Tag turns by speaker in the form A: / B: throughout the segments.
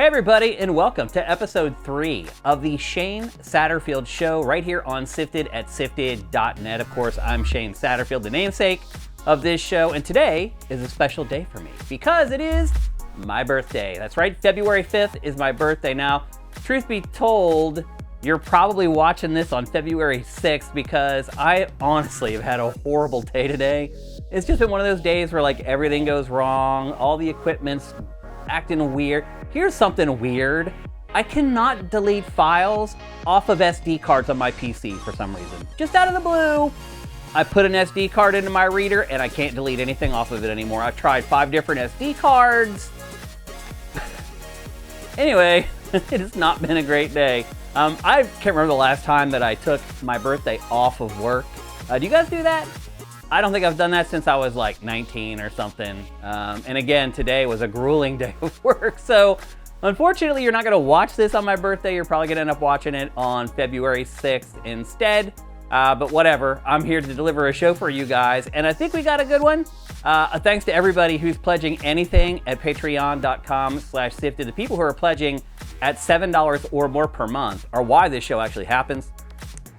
A: Hey everybody, and welcome to episode 3 of the Shane Satterfield Show right here on Sifted at Sifted.net. Of course, I'm Shane Satterfield, the namesake of this show, and today is a special day for me because it is my birthday. That's right, February 5th is my birthday. Now, truth be told, you're probably watching this on February 6th because I honestly have had a horrible day today. It's just been one of those days where like everything goes wrong, all the equipment's acting weird. Here's something weird. I cannot delete files off of SD cards on my PC for some reason. Just out of the blue, I put an SD card into my reader and I can't delete anything off of it anymore. I've tried 5 different SD cards. Anyway, it has not been a great day. I can't remember the last time that I took my birthday off of work. Do you guys do that? I don't think I've done that since I was like 19 or something. And again, today was a grueling day of work. So unfortunately, you're not gonna watch this on my birthday. You're probably gonna end up watching it on February 6th instead. But whatever, I'm here to deliver a show for you guys. And I think we got a good one. Thanks to everybody who's pledging anything at patreon.com/sifted. The people who are pledging at $7 or more per month are why this show actually happens.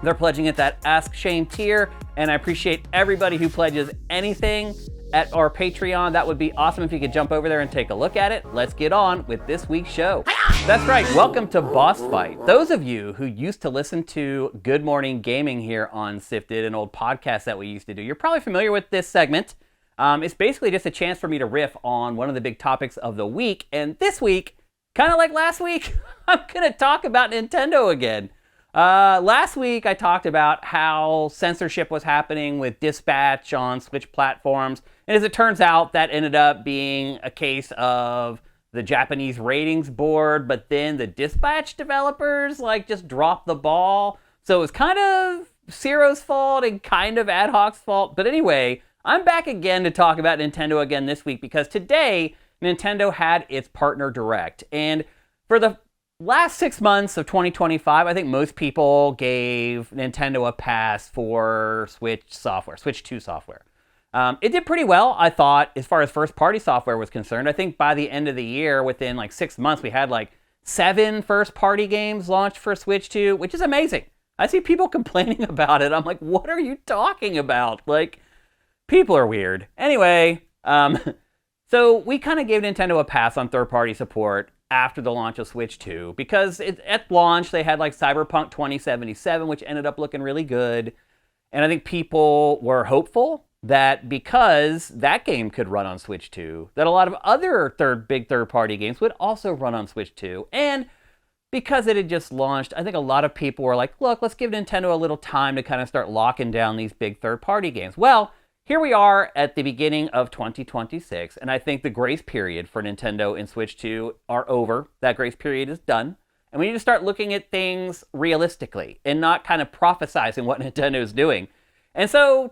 A: They're pledging at that Ask Shane tier, and I appreciate everybody who pledges anything at our Patreon. That would be awesome if you could jump over there and take a look at it. Let's get on with this week's show. That's right, welcome to Boss Fight. Those of you who used to listen to Good Morning Gaming here on Sifted, an old podcast that we used to do, you're probably familiar with this segment. It's basically just a chance for me to riff on one of the big topics of the week, and this week, kind of like last week, I'm gonna talk about Nintendo again. Last week, I talked about how censorship was happening with Dispatch on Switch platforms. And as it turns out, that ended up being a case of the Japanese ratings board, but then the Dispatch developers just dropped the ball. So it was kind of Ciro's fault and kind of Ad Hoc's fault. But anyway, I'm back again to talk about Nintendo again this week because today, Nintendo had its Partner Direct. And for the last 6 months of 2025, I think most people gave Nintendo a pass for Switch 2 software. It did pretty well, I thought, as far as first-party software was concerned. I think by the end of the year, within 6 months, we had 7 first-party games launched for Switch 2, which is amazing. I see people complaining about it. I'm like, what are you talking about? People are weird. Anyway, so we kind of gave Nintendo a pass on third-party support after the launch of Switch 2, because at launch they had Cyberpunk 2077, which ended up looking really good. And I think people were hopeful that because that game could run on Switch 2, that a lot of other big third-party games would also run on Switch 2. And because it had just launched, I think a lot of people were like, look, let's give Nintendo a little time to kind of start locking down these big third-party games. Well, here we are at the beginning of 2026, and I think the grace period for Nintendo and Switch 2 are over. That grace period is done, and we need to start looking at things realistically and not kind of prophesizing what Nintendo is doing. And so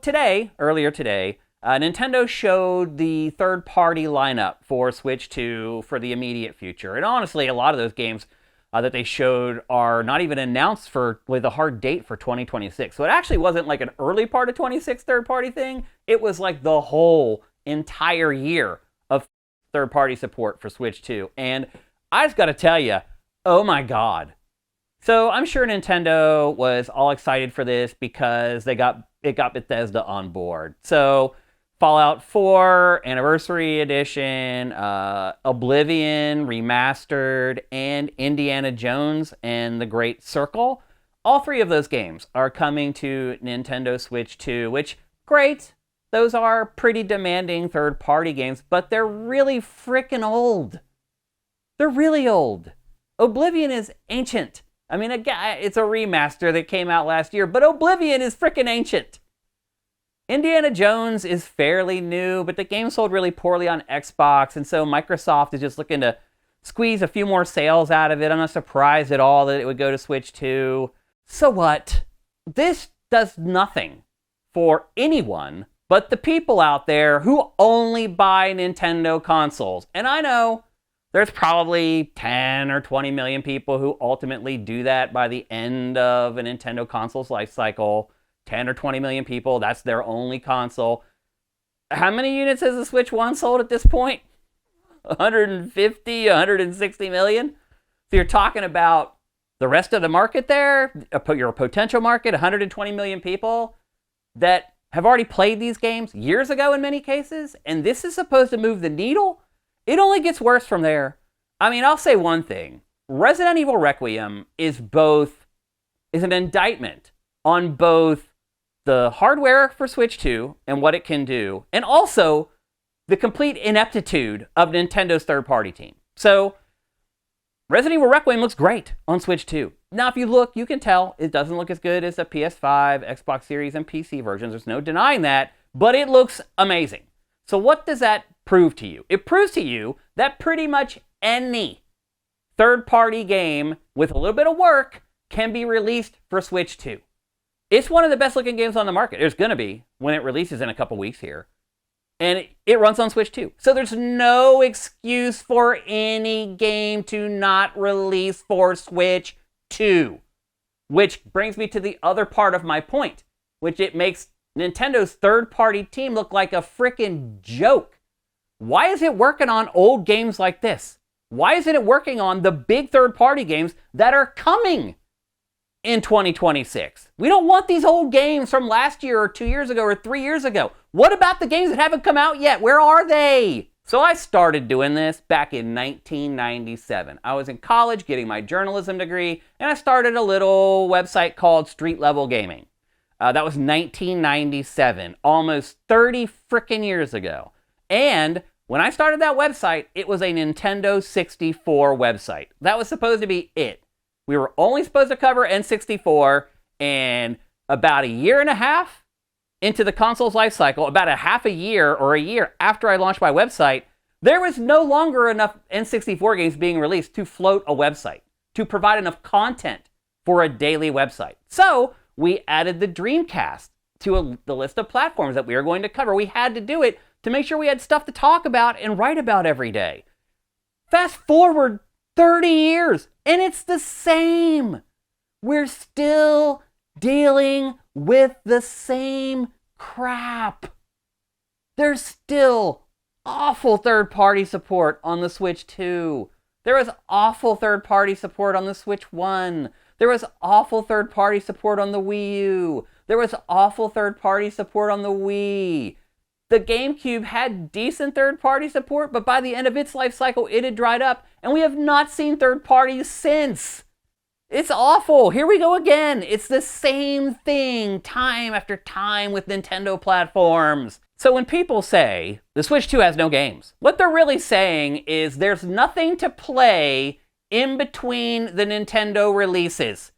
A: earlier today, Nintendo showed the third-party lineup for Switch 2 for the immediate future. And honestly, a lot of those games that they showed are not even announced with a hard date for 2026. So it actually wasn't an early part of 26 third-party thing. It was the whole entire year of third-party support for Switch 2. And I just got to tell you, oh my God. So I'm sure Nintendo was all excited for this because it got Bethesda on board. So Fallout 4 Anniversary Edition, Oblivion Remastered, and Indiana Jones and the Great Circle. All 3 of those games are coming to Nintendo Switch 2, which, great. Those are pretty demanding third-party games, but they're really freaking old. They're really old. Oblivion is ancient. I mean, it's a remaster that came out last year, but Oblivion is freaking ancient. Indiana Jones is fairly new, but the game sold really poorly on Xbox, and so Microsoft is just looking to squeeze a few more sales out of it. I'm not surprised at all that it would go to Switch 2. So what? This does nothing for anyone but the people out there who only buy Nintendo consoles. And I know there's probably 10 or 20 million people who ultimately do that by the end of a Nintendo console's life cycle. 10 or 20 million people, that's their only console. How many units has the Switch 1 sold at this point? 150, 160 million? So you're talking about the rest of the market there, your potential market, 120 million people that have already played these games years ago in many cases, and this is supposed to move the needle? It only gets worse from there. I mean, I'll say one thing. Resident Evil Requiem is an indictment on both the hardware for Switch 2 and what it can do, and also the complete ineptitude of Nintendo's third-party team. So, Resident Evil Requiem looks great on Switch 2. Now, if you look, you can tell it doesn't look as good as the PS5, Xbox Series, and PC versions. There's no denying that, but it looks amazing. So what does that prove to you? It proves to you that pretty much any third-party game with a little bit of work can be released for Switch 2. It's one of the best-looking games on the market. There's going to be when it releases in a couple weeks here. And it runs on Switch 2. So there's no excuse for any game to not release for Switch 2. Which brings me to the other part of my point, which it makes Nintendo's third-party team look like a frickin' joke. Why is it working on old games like this? Why isn't it working on the big third-party games that are coming in 2026? We don't want these old games from last year or 2 years ago or 3 years ago. What about the games that haven't come out yet? Where are they? So I started doing this back in 1997. I was in college getting my journalism degree, and I started a little website called Street Level Gaming. That was 1997, almost 30 frickin' years ago. And when I started that website, it was a Nintendo 64 website. That was supposed to be it. We were only supposed to cover N64, and about a year and a half into the console's life cycle, about a half a year or a year after I launched my website, there was no longer enough N64 games being released to float a website, to provide enough content for a daily website. So we added the Dreamcast to the list of platforms that we were going to cover. We had to do it to make sure we had stuff to talk about and write about every day. Fast forward 30 years, and it's the same. We're still dealing with the same crap. There's still awful third-party support on the Switch 2. There was awful third-party support on the Switch 1. There was awful third-party support on the Wii U. There was awful third-party support on the Wii. The GameCube had decent third-party support, but by the end of its life cycle, it had dried up, and we have not seen third parties since. It's awful. Here we go again. It's the same thing time after time with Nintendo platforms. So when people say the Switch 2 has no games, what they're really saying is there's nothing to play in between the Nintendo releases.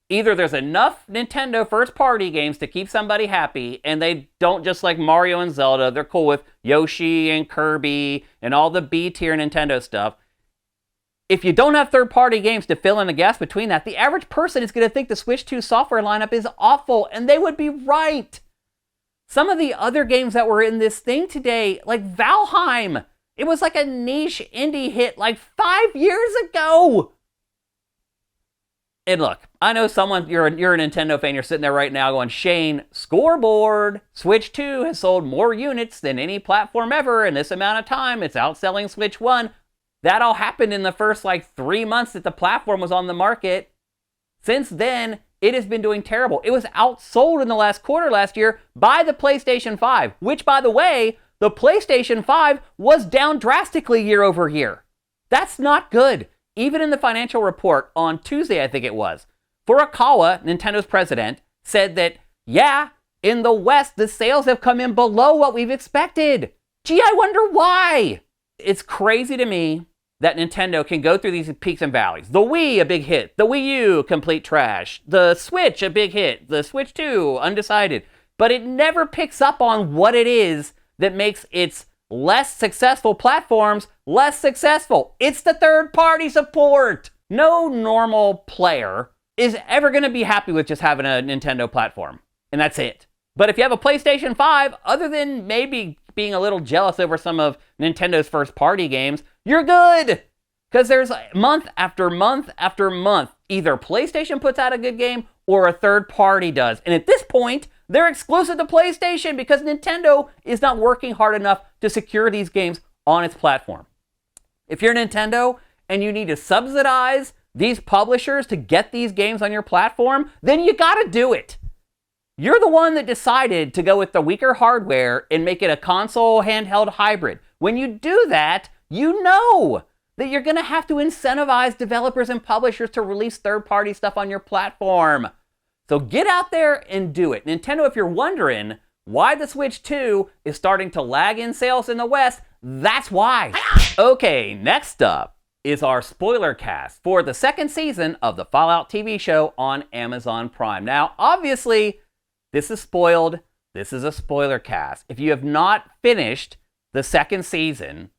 A: Either there's enough Nintendo first-party games to keep somebody happy, and they don't just like Mario and Zelda. They're cool with Yoshi and Kirby and all the B-tier Nintendo stuff. If you don't have third-party games to fill in the gaps between that, the average person is going to think the Switch 2 software lineup is awful, and they would be right. Some of the other games that were in this thing today, like Valheim, it was like a niche indie hit like 5 years ago. And look, I know you're a Nintendo fan, you're sitting there right now going, Shane, scoreboard, Switch 2 has sold more units than any platform ever in this amount of time. It's outselling Switch 1. That all happened in the first 3 months that the platform was on the market. Since then, it has been doing terrible. It was outsold in the last quarter last year by the PlayStation 5, which, by the way, the PlayStation 5 was down drastically year over year. That's not good. Even in the financial report on Tuesday, I think it was, Furukawa, Nintendo's president, said that, yeah, in the West, the sales have come in below what we've expected. Gee, I wonder why. It's crazy to me that Nintendo can go through these peaks and valleys. The Wii, a big hit. The Wii U, complete trash. The Switch, a big hit. The Switch 2, undecided. But it never picks up on what it is that makes its less successful platforms less successful. It's the third-party support. No normal player is ever going to be happy with just having a Nintendo platform. And that's it. But if you have a PlayStation 5, other than maybe being a little jealous over some of Nintendo's first-party games, you're good. Because there's month after month after month, either PlayStation puts out a good game or a third party does. And at this point, they're exclusive to PlayStation because Nintendo is not working hard enough to secure these games on its platform. If you're Nintendo and you need to subsidize these publishers to get these games on your platform, then you gotta do it. You're the one that decided to go with the weaker hardware and make it a console handheld hybrid. When you do that, you know that you're gonna have to incentivize developers and publishers to release third-party stuff on your platform. So get out there and do it. Nintendo, if you're wondering why the Switch 2 is starting to lag in sales in the West, that's why. Okay, next up is our spoiler cast for the second season of the Fallout TV show on Amazon Prime. Now, obviously, this is spoiled. This is a spoiler cast. If you have not finished the second season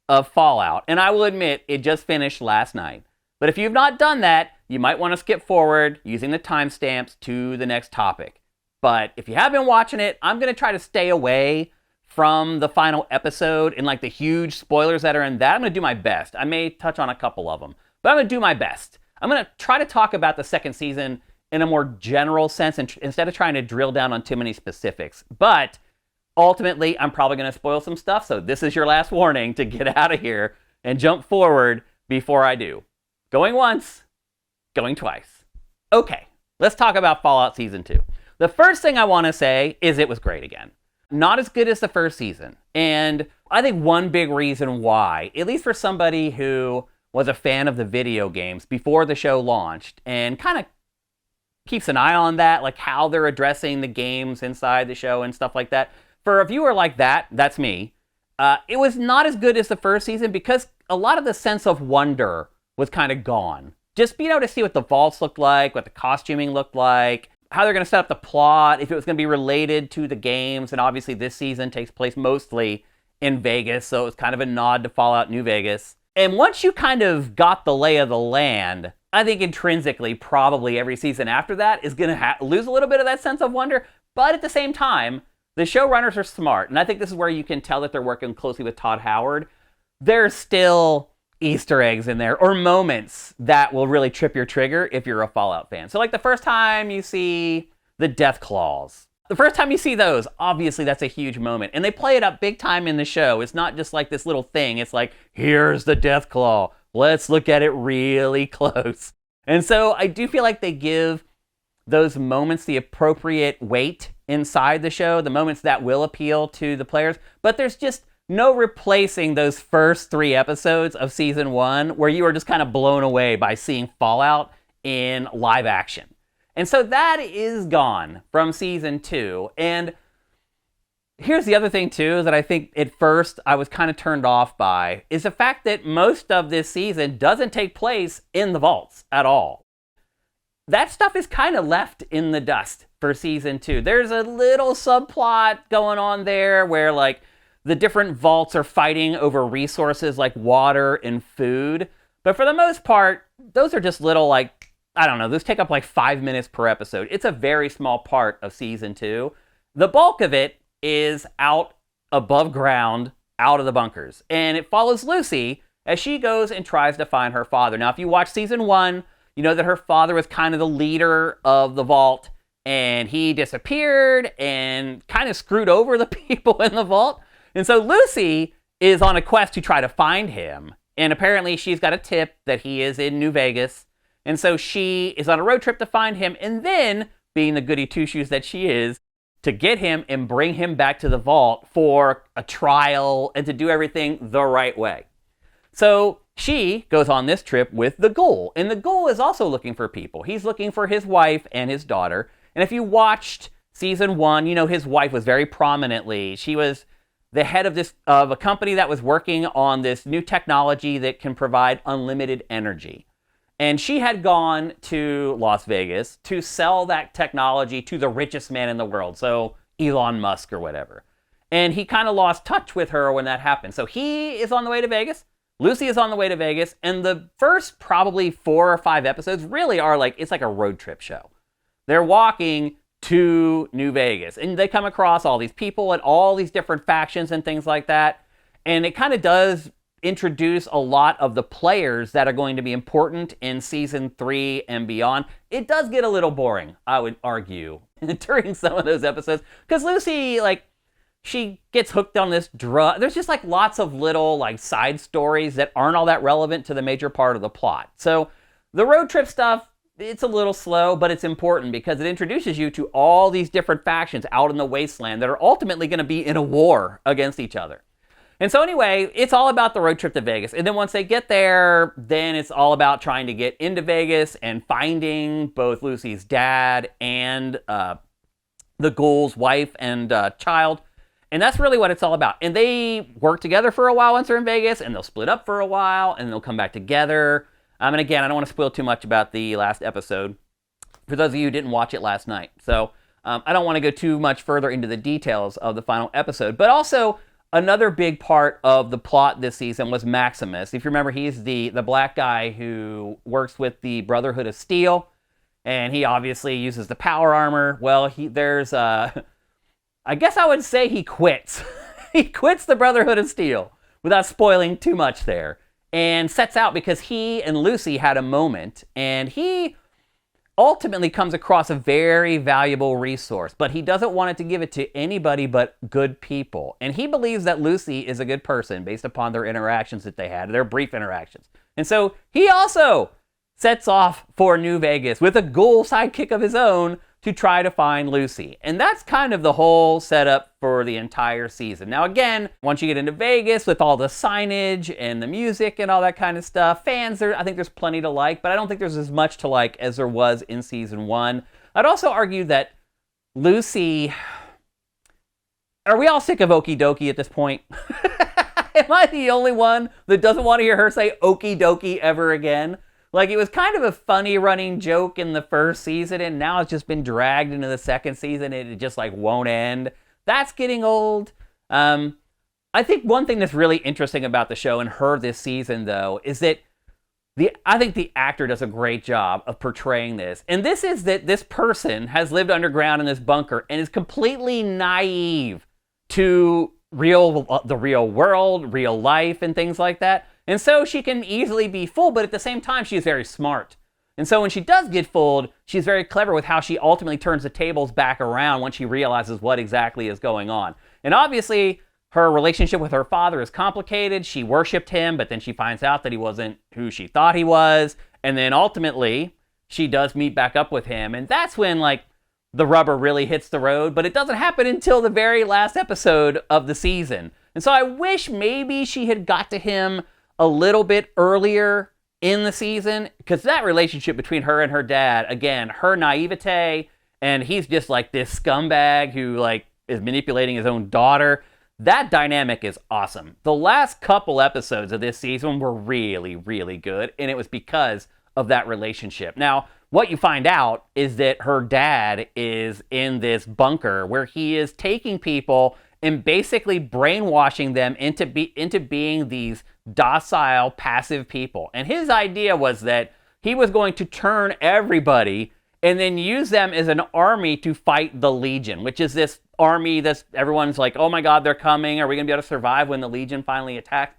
A: of Fallout, and I will admit, it just finished last night, but if you've not done that, you might want to skip forward using the timestamps to the next topic. But if you have been watching it, I'm going to try to stay away from the final episode and like the huge spoilers that are in that. I'm going to do my best. I may touch on a couple of them, but I'm going to do my best. I'm going to try to talk about the second season in a more general sense instead of trying to drill down on too many specifics. But ultimately, I'm probably going to spoil some stuff, so this is your last warning to get out of here and jump forward before I do. Going once, going twice. Okay, let's talk about Fallout Season 2. The first thing I want to say is it was great again. Not as good as the first season. And I think one big reason why, at least for somebody who was a fan of the video games before the show launched and kind of keeps an eye on that, like how they're addressing the games inside the show and stuff like that. For a viewer like that, that's me, it was not as good as the first season because a lot of the sense of wonder was kind of gone. Just being able to see what the vaults looked like, what the costuming looked like, how they're going to set up the plot, if it was going to be related to the games, and obviously this season takes place mostly in Vegas, so it was kind of a nod to Fallout New Vegas. And once you kind of got the lay of the land, I think intrinsically, probably every season after that is going to lose a little bit of that sense of wonder. But at the same time, the showrunners are smart. And I think this is where you can tell that they're working closely with Todd Howard. There's still Easter eggs in there or moments that will really trip your trigger if you're a Fallout fan. So like the first time you see the death claws, the first time you see those, obviously that's a huge moment. And they play it up big time in the show. It's not just like this little thing. It's like, here's the death claw. Let's look at it really close. And so I do feel like they give those moments the appropriate weight inside the show, the moments that will appeal to the players. But there's just no replacing those first 3 episodes of season 1 where you are just kind of blown away by seeing Fallout in live action. And so that is gone from season 2. And here's the other thing too that I think at first I was kind of turned off by is the fact that most of this season doesn't take place in the vaults at all. That stuff is kind of left in the dust for season 2. There's a little subplot going on there where like the different vaults are fighting over resources like water and food. But for the most part, those are just little like, I don't know, those take up like 5 minutes per episode. It's a very small part of season 2. The bulk of it is out above ground, out of the bunkers. And it follows Lucy as she goes and tries to find her father. Now, if you watch season 1, you know that her father was kind of the leader of the vault, and he disappeared and kind of screwed over the people in the vault. And so Lucy is on a quest to try to find him. And apparently she's got a tip that he is in New Vegas. And so she is on a road trip to find him. And then, being the goody two-shoes that she is, to get him and bring him back to the vault for a trial and to do everything the right way. So she goes on this trip with the Ghoul. And the Ghoul is also looking for people. He's looking for his wife and his daughter. And if you watched season 1, you know his wife was very prominently, she was the head of a company that was working on this new technology that can provide unlimited energy. And she had gone to Las Vegas to sell that technology to the richest man in the world, so Elon Musk or whatever. And he kind of lost touch with her when that happened. So he is on the way to Vegas, Lucy is on the way to Vegas, and the first probably 4 or 5 episodes really are like, it's like a road trip show. They're walking to New Vegas, and they come across all these people and all these different factions and things like that. And it kind of does introduce a lot of the players that are going to be important in season 3 and beyond. It does get a little boring, I would argue, during some of those episodes, because Lucy, like, she gets hooked on this drug. There's just like lots of little like side stories that aren't all that relevant to the major part of the plot. So The road trip stuff, it's a little slow, but it's important because it introduces you to all these different factions out in the wasteland that are ultimately going to be in a war against each other. And so anyway, it's all about the road trip to Vegas. And then once they get there, then it's all about trying to get into Vegas and finding both Lucy's dad and the ghoul's wife and child. And that's really what it's all about. And they work together for a while once they're in Vegas, and they'll split up for a while, and they'll come back together. And again, I don't want to spoil too much about the last episode for those of you who didn't watch it last night. So I don't want to go too much further into the details of the final episode. But also, another big part of the plot this season was Maximus. If you remember, he's the black guy who works with the Brotherhood of Steel, and he obviously uses the power armor. Well, I guess I would say he quits. He quits the Brotherhood of Steel without spoiling too much there, and sets out because he and Lucy had a moment, and he ultimately comes across a very valuable resource, but he doesn't want to give it to anybody but good people. And he believes that Lucy is a good person based upon their interactions that they had, their brief interactions. And so he also sets off for New Vegas with a ghoul sidekick of his own to try to find Lucy. And that's kind of the whole setup for the entire season. Now again, once you get into Vegas with all the signage and the music and all that kind of stuff, I think there's plenty to like, but I don't think there's as much to like as there was in season 1. I'd also argue that Lucy... Are we all sick of okie dokie at this point? Am I the only one that doesn't want to hear her say okie dokie ever again? Like, it was kind of a funny running joke in the first season, and now it's just been dragged into the second season, and it just, won't end. That's getting old. I think one thing that's really interesting about the show and her this season, though, is that I think the actor does a great job of portraying this. And this is that this person has lived underground in this bunker and is completely naive to the real world, real life, and things like that. And so she can easily be fooled, but at the same time, she's very smart. And so when she does get fooled, she's very clever with how she ultimately turns the tables back around once she realizes what exactly is going on. And obviously, her relationship with her father is complicated. She worshipped him, but then she finds out that he wasn't who she thought he was. And then ultimately, she does meet back up with him. And that's when, the rubber really hits the road. But it doesn't happen until the very last episode of the season. And so I wish maybe she had got to him a little bit earlier in the season, because that relationship between her and her dad, again, her naivete, and he's just this scumbag who is manipulating his own daughter. That dynamic is awesome. The last couple episodes of this season were really, really good, and it was because of that relationship. Now, what you find out is that her dad is in this bunker where he is taking people and basically brainwashing them into being these docile, passive people. And his idea was that he was going to turn everybody and then use them as an army to fight the Legion, which is this army that's everyone's like, oh my God, they're coming. Are we going to be able to survive when the Legion finally attacks?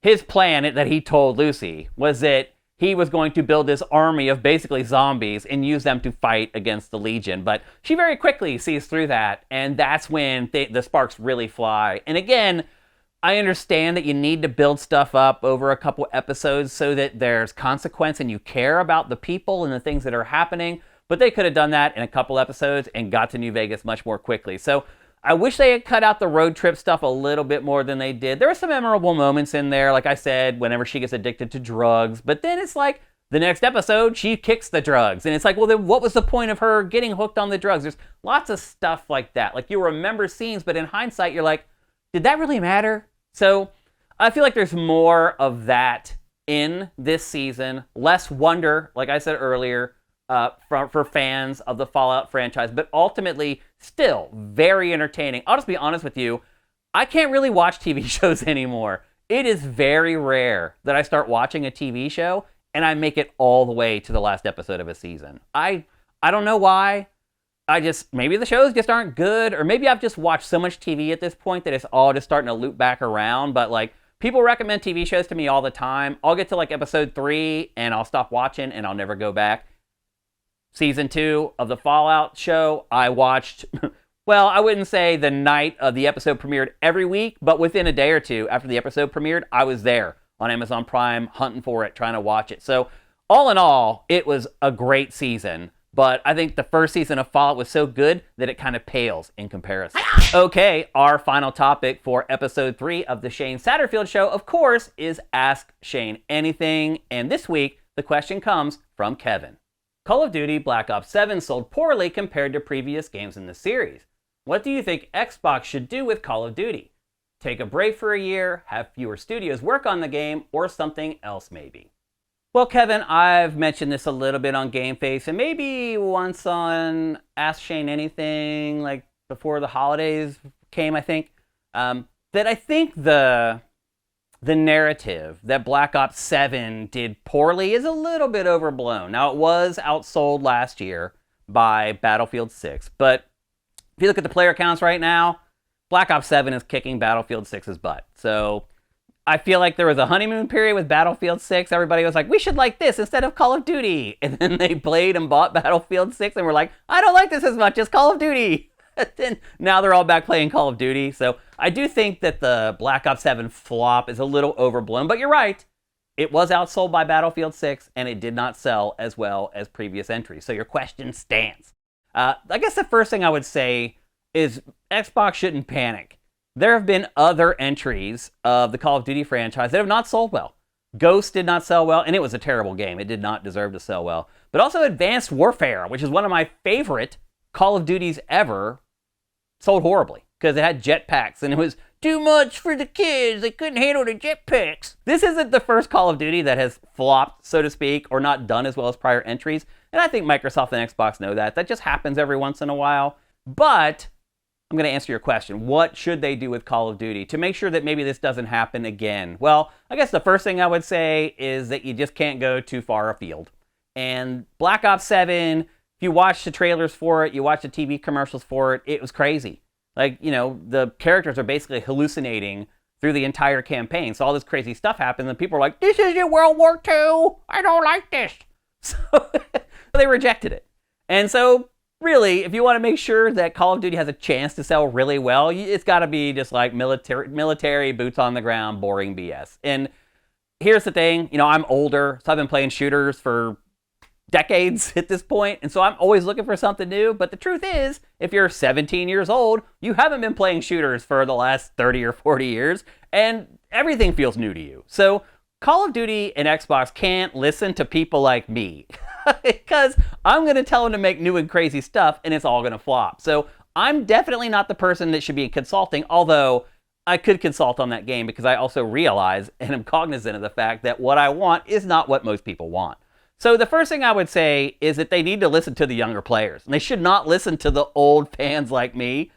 A: His plan that he told Lucy was that he was going to build this army of basically zombies and use them to fight against the Legion. But she very quickly sees through that, and that's when the sparks really fly. And again, I understand that you need to build stuff up over a couple episodes so that there's consequence and you care about the people and the things that are happening. But they could have done that in a couple episodes and got to New Vegas much more quickly. So I wish they had cut out the road trip stuff a little bit more than they did. There were some memorable moments in there, like I said, whenever she gets addicted to drugs. But then it's the next episode, she kicks the drugs. And it's well, then what was the point of her getting hooked on the drugs? There's lots of stuff like that. You remember scenes, but in hindsight, you're did that really matter? So I feel like there's more of that in this season. Less wonder, like I said earlier, for fans of the Fallout franchise, but ultimately still very entertaining. I'll just be honest with you, I can't really watch TV shows anymore. It is very rare that I start watching a TV show and I make it all the way to the last episode of a season. I don't know why. Maybe the shows just aren't good, or maybe I've just watched so much TV at this point that it's all just starting to loop back around. But people recommend TV shows to me all the time. I'll get to episode 3 and I'll stop watching and I'll never go back. Season 2 of the Fallout show, I watched, well, I wouldn't say the night of the episode premiered every week, but within a day or two after the episode premiered, I was there on Amazon Prime hunting for it, trying to watch it. So All in all, it was a great season, but I think the first season of Fallout was so good that it kind of pales in comparison. Okay, our final topic for episode 3 of the Shane Satterfield Show, of course, is Ask Shane Anything, and this week, the question comes from Kevin. Call of Duty Black Ops 7 sold poorly compared to previous games in the series. What do you think Xbox should do with Call of Duty? Take a break for a year, have fewer studios work on the game, or something else maybe? Well, Kevin, I've mentioned this a little bit on Game Face, and maybe once on Ask Shane Anything, like before the holidays came, I think, that I think the narrative that Black Ops 7 did poorly is a little bit overblown. Now, it was outsold last year by Battlefield 6, but if you look at the player counts right now, Black Ops 7 is kicking Battlefield 6's butt. So I feel like there was a honeymoon period with Battlefield 6. Everybody was like, we should like this instead of Call of Duty. And then they played and bought Battlefield 6 and were like, I don't like this as much as Call of Duty. And now they're all back playing Call of Duty. So I do think that the Black Ops 7 flop is a little overblown. But you're right. It was outsold by Battlefield 6, and it did not sell as well as previous entries. So your question stands. I guess the first thing I would say is Xbox shouldn't panic. There have been other entries of the Call of Duty franchise that have not sold well. Ghost did not sell well, and it was a terrible game. It did not deserve to sell well. But also Advanced Warfare, which is one of my favorite Call of Duties ever, sold horribly because it had jetpacks, and it was too much for the kids. They couldn't handle the jetpacks. This isn't the first Call of Duty that has flopped, so to speak, or not done as well as prior entries. And I think Microsoft and Xbox know that. That just happens every once in a while. But I'm going to answer your question. What should they do with Call of Duty to make sure that maybe this doesn't happen again? Well, I guess the first thing I would say is that you just can't go too far afield. And Black Ops 7, if you watch the trailers for it, you watch the TV commercials for it, it was crazy. Like, you know, the characters are basically hallucinating through the entire campaign. So all this crazy stuff happens, and people are like, this isn't World War II. I don't like this. So they rejected it. And so really, if you want to make sure that Call of Duty has a chance to sell really well, it's got to be just like military, boots on the ground, boring BS. And here's the thing, you know, I'm older, so I've been playing shooters for decades at this point, and so I'm always looking for something new. But the truth is, if you're 17 years old, you haven't been playing shooters for the last 30 or 40 years, and everything feels new to you. So Call of Duty and Xbox can't listen to people like me because I'm going to tell them to make new and crazy stuff, and it's all going to flop. So I'm definitely not the person that should be consulting, although I could consult on that game because I also realize and am cognizant of the fact that what I want is not what most people want. So the first thing I would say is that they need to listen to the younger players, and they should not listen to the old fans like me.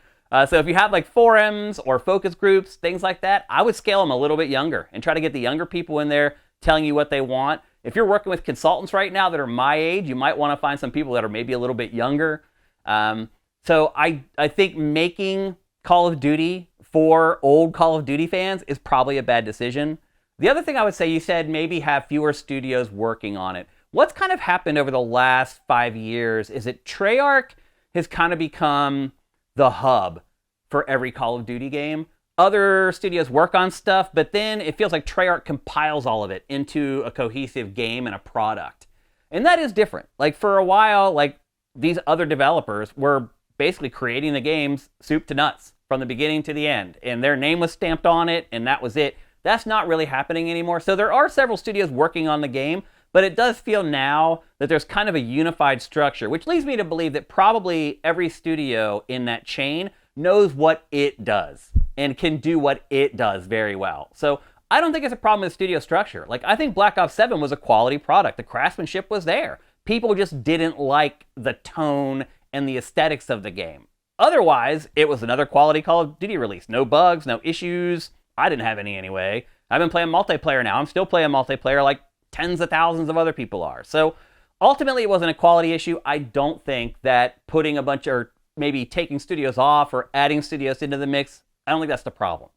A: So if you have like forums or focus groups, things like that, I would scale them a little bit younger and try to get the younger people in there telling you what they want. If you're working with consultants right now that are my age, you might want to find some people that are maybe a little bit younger. So I think making Call of Duty for old Call of Duty fans is probably a bad decision. The other thing I would say, you said maybe have fewer studios working on it. What's kind of happened over the last 5 years is that Treyarch has kind of become the hub for every Call of Duty game. Other studios work on stuff, but then it feels like Treyarch compiles all of it into a cohesive game and a product. And that is different. Like for a while, like these other developers were basically creating the games soup to nuts from the beginning to the end. And their name was stamped on it, and that was it. That's not really happening anymore. So there are several studios working on the game, but it does feel now that there's kind of a unified structure, which leads me to believe that probably every studio in that chain knows what it does and can do what it does very well. So I don't think it's a problem with studio structure. Like, I think Black Ops 7 was a quality product. The craftsmanship was there. People just didn't like the tone and the aesthetics of the game. Otherwise, it was another quality Call of Duty release. No bugs, no issues. I didn't have any anyway. I've been playing multiplayer now. I'm still playing multiplayer like tens of thousands of other people are. So ultimately, it wasn't a quality issue. I don't think that putting a bunch or maybe taking studios off or adding studios into the mix, I don't think that's the problem.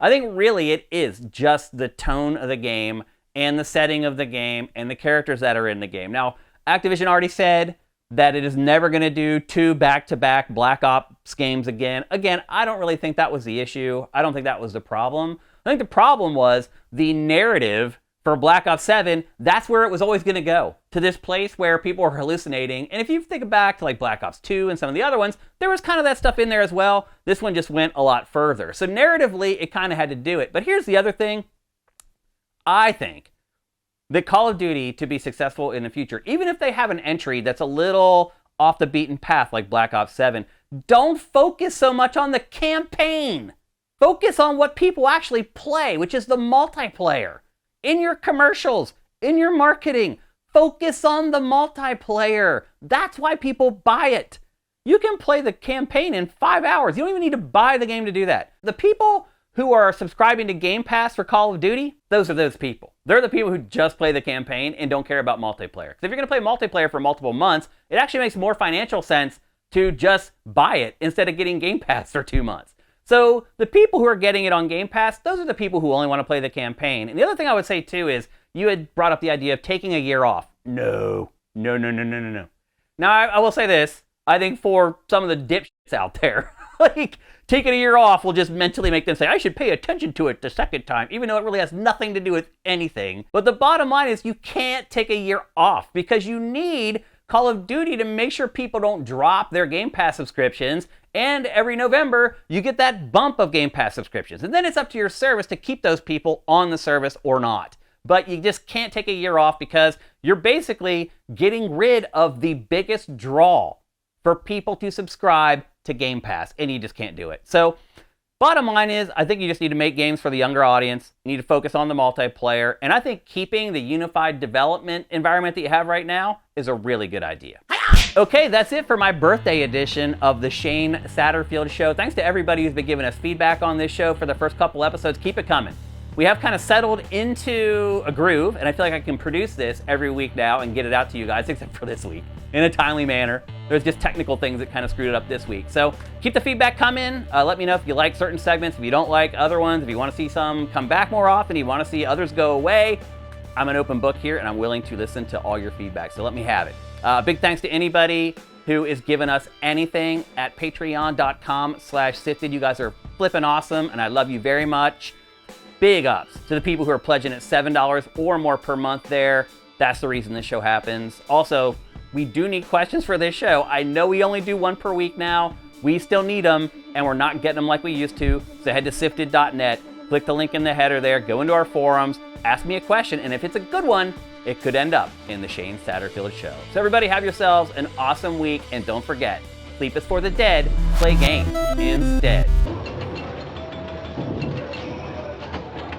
A: I think really it is just the tone of the game and the setting of the game and the characters that are in the game. Now, Activision already said that it is never going to do 2 back-to-back Black Ops games again. Again, I don't really think that was the issue. I don't think that was the problem. I think the problem was the narrative for Black Ops 7, that's where it was always going to go, to this place where people were hallucinating. And if you think back to like Black Ops 2 and some of the other ones, there was kind of that stuff in there as well. This one just went a lot further. So narratively, it kind of had to do it. But here's the other thing. I think that Call of Duty, to be successful in the future, even if they have an entry that's a little off the beaten path like Black Ops 7, don't focus so much on the campaign. Focus on what people actually play, which is the multiplayer. In your commercials, in your marketing, focus on the multiplayer. That's why people buy it. You can play the campaign in 5 hours. You don't even need to buy the game to do that. The people who are subscribing to Game Pass for Call of Duty, those are those people. They're the people who just play the campaign and don't care about multiplayer. Because if you're going to play multiplayer for multiple months, it actually makes more financial sense to just buy it instead of getting Game Pass for 2 months. So the people who are getting it on Game Pass, those are the people who only want to play the campaign. And the other thing I would say too is, you had brought up the idea of taking a year off. No. Now I will say this, I think for some of the dipshits out there, like taking a year off will just mentally make them say, I should pay attention to it the second time, even though it really has nothing to do with anything. But the bottom line is you can't take a year off because you need Call of Duty to make sure people don't drop their Game Pass subscriptions. And every November, you get that bump of Game Pass subscriptions. And then it's up to your service to keep those people on the service or not. But you just can't take a year off because you're basically getting rid of the biggest draw for people to subscribe to Game Pass. And you just can't do it. So bottom line is, I think you just need to make games for the younger audience. You need to focus on the multiplayer. And I think keeping the unified development environment that you have right now is a really good idea. Okay, that's it for my birthday edition of the Shane Satterfield Show. Thanks to everybody who's been giving us feedback on this show for the first couple episodes. Keep it coming. We have kind of settled into a groove, and I feel like I can produce this every week now and get it out to you guys, except for this week, in a timely manner. There's just technical things that kind of screwed it up this week. So keep the feedback coming. Let me know if you like certain segments, if you don't like other ones, if you want to see some come back more often, you want to see others go away. I'm an open book here, and I'm willing to listen to all your feedback, so let me have it. Big thanks to anybody who is giving us anything at patreon.com/sifted. You guys are flipping awesome, and I love you very much. Big ups to the people who are pledging at $7 or more per month there. That's the reason this show happens. Also, we do need questions for this show. I know we only do one per week now. We still need them, and we're not getting them like we used to. So head to sifted.net, click the link in the header there, go into our forums, ask me a question, and if it's a good one, it could end up in the Shane Satterfield Show. So everybody have yourselves an awesome week, and don't forget, sleep is for the dead, play games instead.